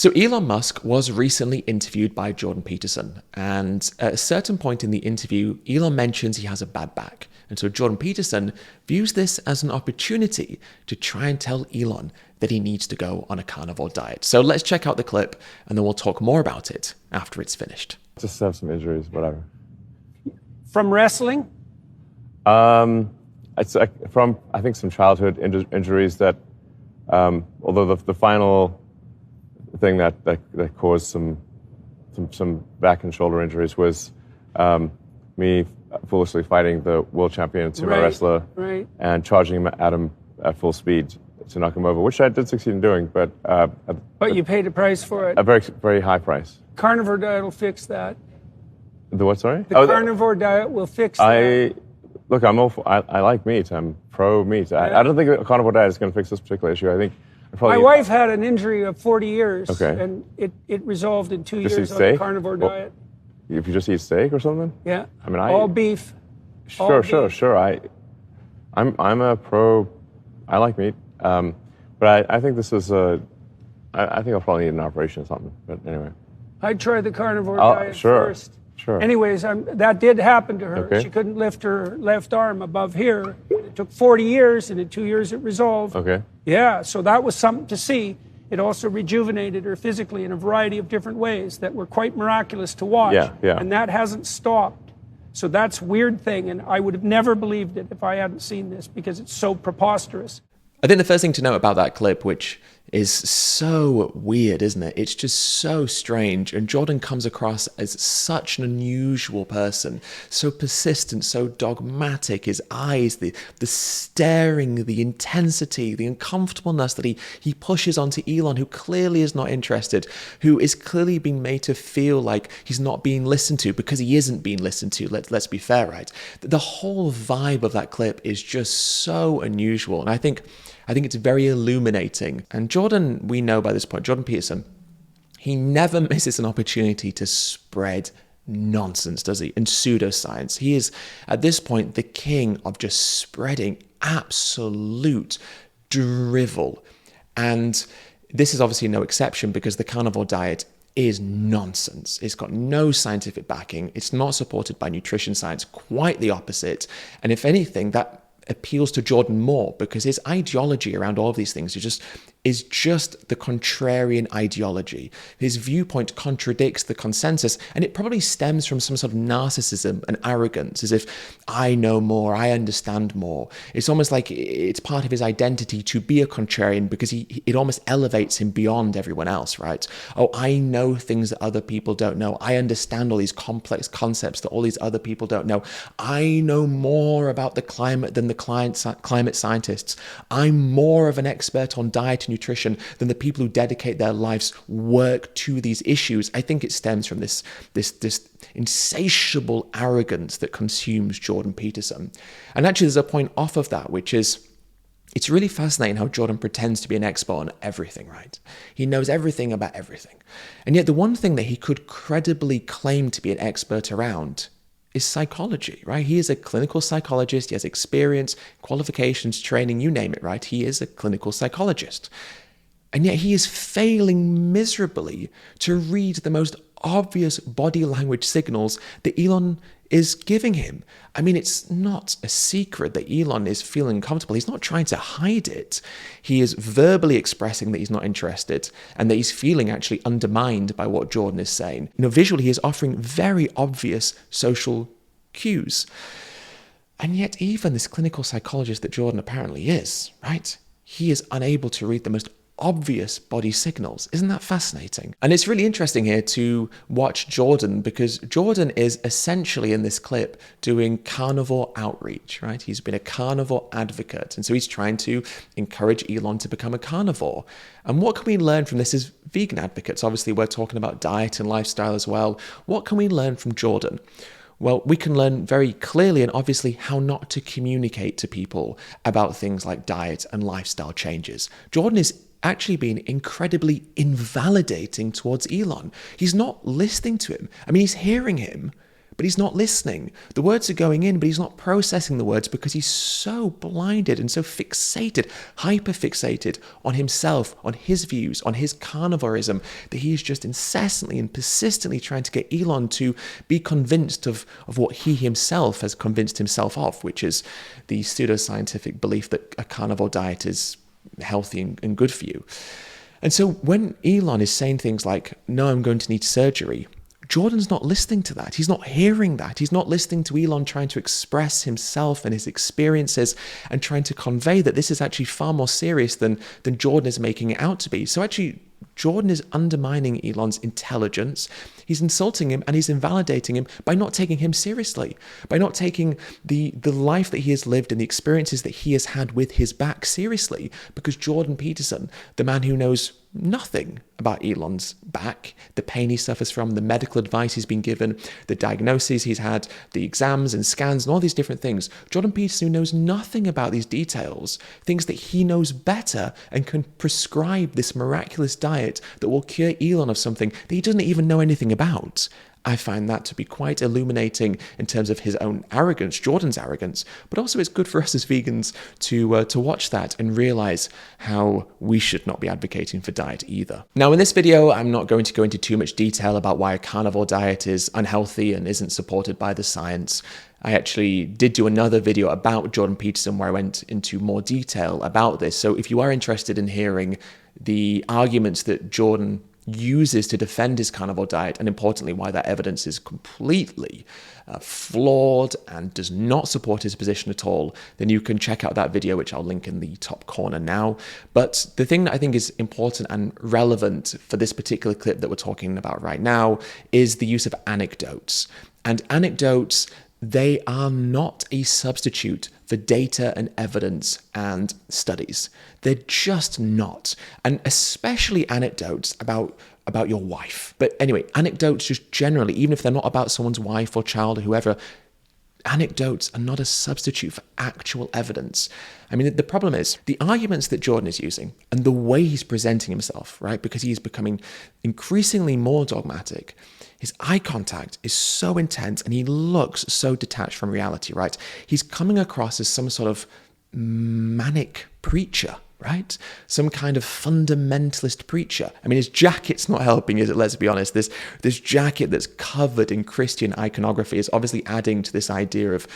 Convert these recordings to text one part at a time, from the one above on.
So Elon Musk was recently interviewed by Jordan Peterson, and at a certain point in the interview, Elon mentions he has a bad back. And so Jordan Peterson views this as an opportunity to try and tell Elon that he needs to go on a carnivore diet. So let's check out the clip, and then we'll talk more about it after it's finished. Just have some injuries, whatever. From wrestling? It's from, I think, some childhood injuries that, although the final thing that caused some back and shoulder injuries was me foolishly fighting the world champion sumo wrestler and charging at him at full speed to knock him over, which I did succeed in doing, but you paid a price for it. A very, very high price. Carnivore diet will fix that. The what, sorry? The carnivore diet will fix that. Look, I like meat. I'm pro meat. I don't think a carnivore diet is going to fix this particular issue. I think my wife had an injury of 40 years, and it resolved in 2 years on the carnivore diet. If you just eat steak or something? Yeah. I mean, all beef. Sure. I'm a pro. I like meat, but I think this is I think I'll probably need an operation or something. But anyway, I'd try the carnivore diet first. Sure. Anyways, that did happen to her. Okay. She couldn't lift her left arm above here. It took 40 years, and in 2 years it resolved. Okay. Yeah, so that was something to see. It also rejuvenated her physically in a variety of different ways that were quite miraculous to watch. Yeah. And that hasn't stopped. So that's a weird thing, and I would have never believed it if I hadn't seen this because it's so preposterous. I think the first thing to note about that clip, which is so weird, isn't it? It's just so strange. And Jordan comes across as such an unusual person, so persistent, so dogmatic. His eyes, the staring, the intensity, the uncomfortableness that he pushes onto Elon, who clearly is not interested, who is clearly being made to feel like he's not being listened to because he isn't being listened to. Let's be fair, right? The whole vibe of that clip is just so unusual. And I think it's very illuminating. And Jordan, we know by this point, Jordan Peterson, he never misses an opportunity to spread nonsense, does he? And pseudoscience. He is, at this point, the king of just spreading absolute drivel. And this is obviously no exception because the carnivore diet is nonsense. It's got no scientific backing. It's not supported by nutrition science, quite the opposite. And if anything, that appeals to Jordan more because his ideology around all of these things is just the contrarian ideology. His viewpoint contradicts the consensus, and it probably stems from some sort of narcissism and arrogance, as if I know more, I understand more. It's almost like it's part of his identity to be a contrarian because it almost elevates him beyond everyone else, right? Oh, I know things that other people don't know. I understand all these complex concepts that all these other people don't know. I know more about the climate than the climate scientists. I'm more of an expert on diet and nutrition than the people who dedicate their life's work to these issues. I think it stems from this insatiable arrogance that consumes Jordan Peterson. And actually there's a point off of that, which is it's really fascinating how Jordan pretends to be an expert on everything, right? He knows everything about everything. And yet the one thing that he could credibly claim to be an expert around is psychology, right? He is a clinical psychologist. He has experience, qualifications, training, you name it, right? He is a clinical psychologist. And yet he is failing miserably to read the most obvious body language signals that Elon is giving him. I mean, it's not a secret that Elon is feeling uncomfortable. He's not trying to hide it. He is verbally expressing that he's not interested and that he's feeling actually undermined by what Jordan is saying. Visually, he is offering very obvious social cues. And yet even this clinical psychologist that Jordan apparently is, right? He is unable to read the most obvious body signals. Isn't that fascinating? And it's really interesting here to watch Jordan because Jordan is essentially in this clip doing carnivore outreach, right? He's been a carnivore advocate. And so he's trying to encourage Elon to become a carnivore. And what can we learn from this as vegan advocates? Obviously, we're talking about diet and lifestyle as well. What can we learn from Jordan? Well, we can learn very clearly and obviously how not to communicate to people about things like diet and lifestyle changes. Jordan is actually being incredibly invalidating towards Elon. He's not listening to him. I mean, he's hearing him, but he's not listening. The words are going in, but he's not processing the words because he's so blinded and so fixated, hyper-fixated on himself, on his views, on his carnivorism, that he is just incessantly and persistently trying to get Elon to be convinced of what he himself has convinced himself of, which is the pseudoscientific belief that a carnivore diet is healthy and good for you. And so when Elon is saying things like, no, I'm going to need surgery, Jordan's not listening to that. He's not hearing that. He's not listening to Elon trying to express himself and his experiences and trying to convey that this is actually far more serious than Jordan is making it out to be. So actually, Jordan is undermining Elon's intelligence. He's insulting him and he's invalidating him by not taking him seriously, by not taking the life that he has lived and the experiences that he has had with his back seriously. Because Jordan Peterson, the man who knows nothing about Elon's back, the pain he suffers from, the medical advice he's been given, the diagnoses he's had, the exams and scans and all these different things. Jordan Peterson, who knows nothing about these details, thinks that he knows better and can prescribe this miraculous diet that will cure Elon of something that he doesn't even know anything about. I find that to be quite illuminating in terms of his own arrogance, Jordan's arrogance, but also it's good for us as vegans to watch that and realize how we should not be advocating for diet either. Now, in this video, I'm not going to go into too much detail about why a carnivore diet is unhealthy and isn't supported by the science. I actually did do another video about Jordan Peterson where I went into more detail about this. So if you are interested in hearing the arguments that Jordan uses to defend his carnivore diet, and importantly why that evidence is completely flawed and does not support his position at all, then you can check out that video, which I'll link in the top corner now. But the thing that I think is important and relevant for this particular clip that we're talking about right now is the use of anecdotes. And anecdotes, they are not a substitute for data and evidence and studies. They're just not. And especially anecdotes about your wife. But anyway, anecdotes just generally, even if they're not about someone's wife or child or whoever, anecdotes are not a substitute for actual evidence. I mean, the problem is the arguments that Jordan is using and the way he's presenting himself, right? Because he's becoming increasingly more dogmatic. His eye contact is so intense and he looks so detached from reality, right? He's coming across as some sort of manic preacher, right? Some kind of fundamentalist preacher. I mean, his jacket's not helping, is it? Let's be honest. This jacket that's covered in Christian iconography is obviously adding to this idea of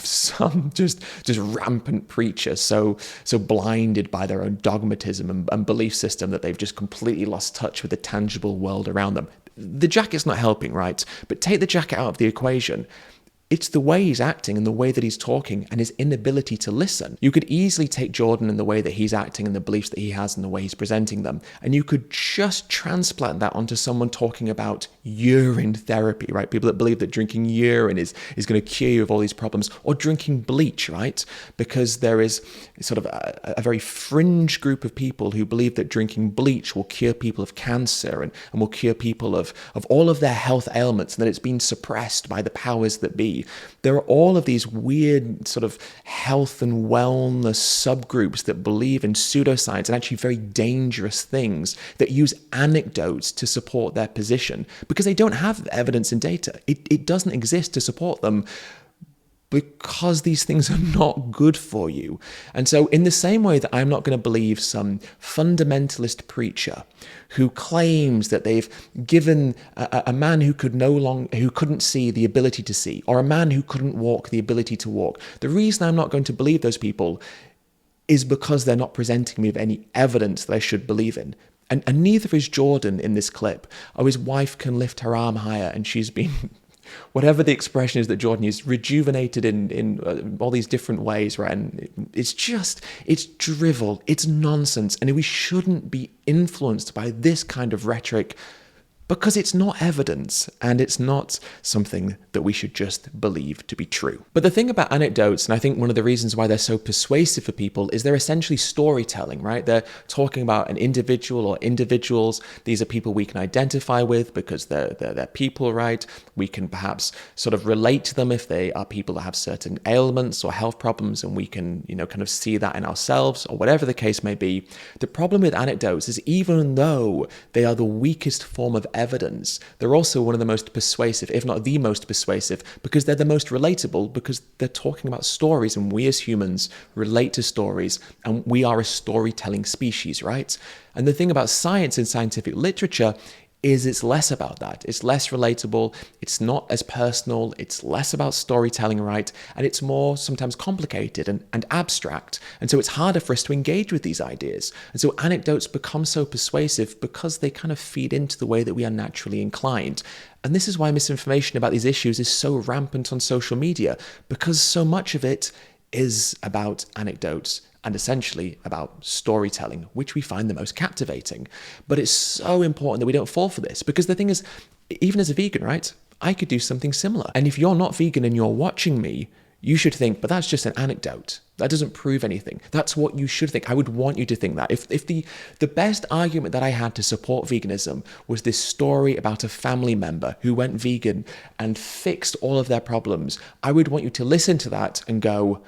some just rampant preacher, so blinded by their own dogmatism and belief system that they've just completely lost touch with the tangible world around them. The jacket's not helping, right? But take the jacket out of the equation. It's the way he's acting and the way that he's talking and his inability to listen. You could easily take Jordan and the way that he's acting and the beliefs that he has and the way he's presenting them, and you could just transplant that onto someone talking about urine therapy, right? People that believe that drinking urine is going to cure you of all these problems, or drinking bleach, right? Because there is sort of a very fringe group of people who believe that drinking bleach will cure people of cancer and will cure people of all of their health ailments, and that it's been suppressed by the powers that be. There are all of these weird sort of health and wellness subgroups that believe in pseudoscience and actually very dangerous things that use anecdotes to support their position because they don't have evidence and data. It doesn't exist to support them because these things are not good for you. And so in the same way that I'm not going to believe some fundamentalist preacher who claims that they've given a man who couldn't see the ability to see, or a man who couldn't walk the ability to walk, the reason I'm not going to believe those people is because they're not presenting me with any evidence that I should believe in. And neither is Jordan in this clip. Oh, his wife can lift her arm higher and she's been whatever the expression is that Jordan is, rejuvenated in all these different ways, right? And it's drivel, it's nonsense, and we shouldn't be influenced by this kind of rhetoric because it's not evidence and it's not something that we should just believe to be true. But the thing about anecdotes, and I think one of the reasons why they're so persuasive for people, is they're essentially storytelling, right? They're talking about an individual or individuals. These are people we can identify with because they're people, right? We can perhaps sort of relate to them if they are people that have certain ailments or health problems, and we can, kind of see that in ourselves or whatever the case may be. The problem with anecdotes is even though they are the weakest form of evidence, they're also one of the most persuasive, if not the most persuasive, because they're the most relatable, because they're talking about stories, and we as humans relate to stories, and we are a storytelling species, right? And the thing about science and scientific literature is it's less about that. It's less relatable, it's not as personal, it's less about storytelling, right? And it's more sometimes complicated and abstract. And so it's harder for us to engage with these ideas. And so anecdotes become so persuasive because they kind of feed into the way that we are naturally inclined. And this is why misinformation about these issues is so rampant on social media, because so much of it is about anecdotes and essentially about storytelling, which we find the most captivating. But it's so important that we don't fall for this, because the thing is, even as a vegan, right, I could do something similar. And if you're not vegan and you're watching me, you should think, but that's just an anecdote. That doesn't prove anything. That's what you should think. I would want you to think that. If the best argument that I had to support veganism was this story about a family member who went vegan and fixed all of their problems, I would want you to listen to that and go,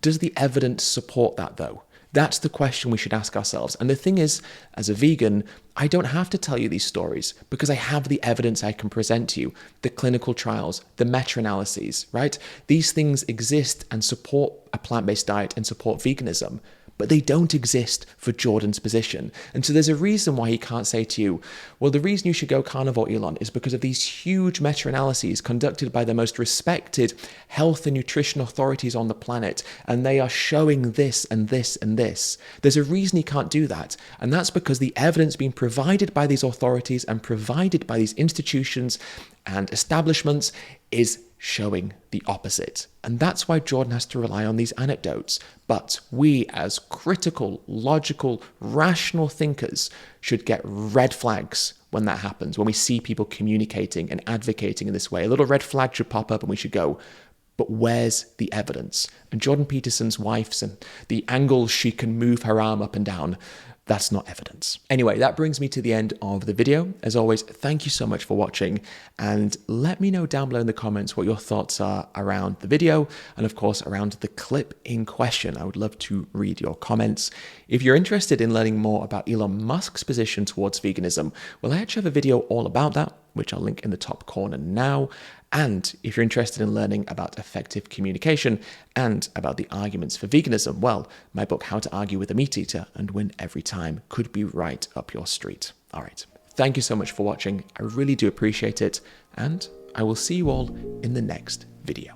does the evidence support that though? That's the question we should ask ourselves. And the thing is, as a vegan, I don't have to tell you these stories because I have the evidence I can present to you, the clinical trials, the meta-analyses, right? These things exist and support a plant-based diet and support veganism, but they don't exist for Jordan's position. And so there's a reason why he can't say to you, well, the reason you should go carnivore, Elon, is because of these huge meta-analyses conducted by the most respected health and nutrition authorities on the planet, and they are showing this and this and this. There's a reason he can't do that, and that's because the evidence being provided by these authorities and provided by these institutions and establishments is showing the opposite. And that's why Jordan has to rely on these anecdotes. But we, as critical, logical, rational thinkers, should get red flags when that happens, when we see people communicating and advocating in this way. A little red flag should pop up and we should go, but where's the evidence? And Jordan Peterson's wife's and the angles she can move her arm up and down, that's not evidence. Anyway, that brings me to the end of the video. As always, thank you so much for watching, and let me know down below in the comments what your thoughts are around the video and of course around the clip in question. I would love to read your comments. If you're interested in learning more about Elon Musk's position towards veganism, well, I actually have a video all about that, which I'll link in the top corner now. And if you're interested in learning about effective communication and about the arguments for veganism, well, my book, How to Argue with a Meat Eater and Win Every Time, could be right up your street. All right. Thank you so much for watching. I really do appreciate it. And I will see you all in the next video.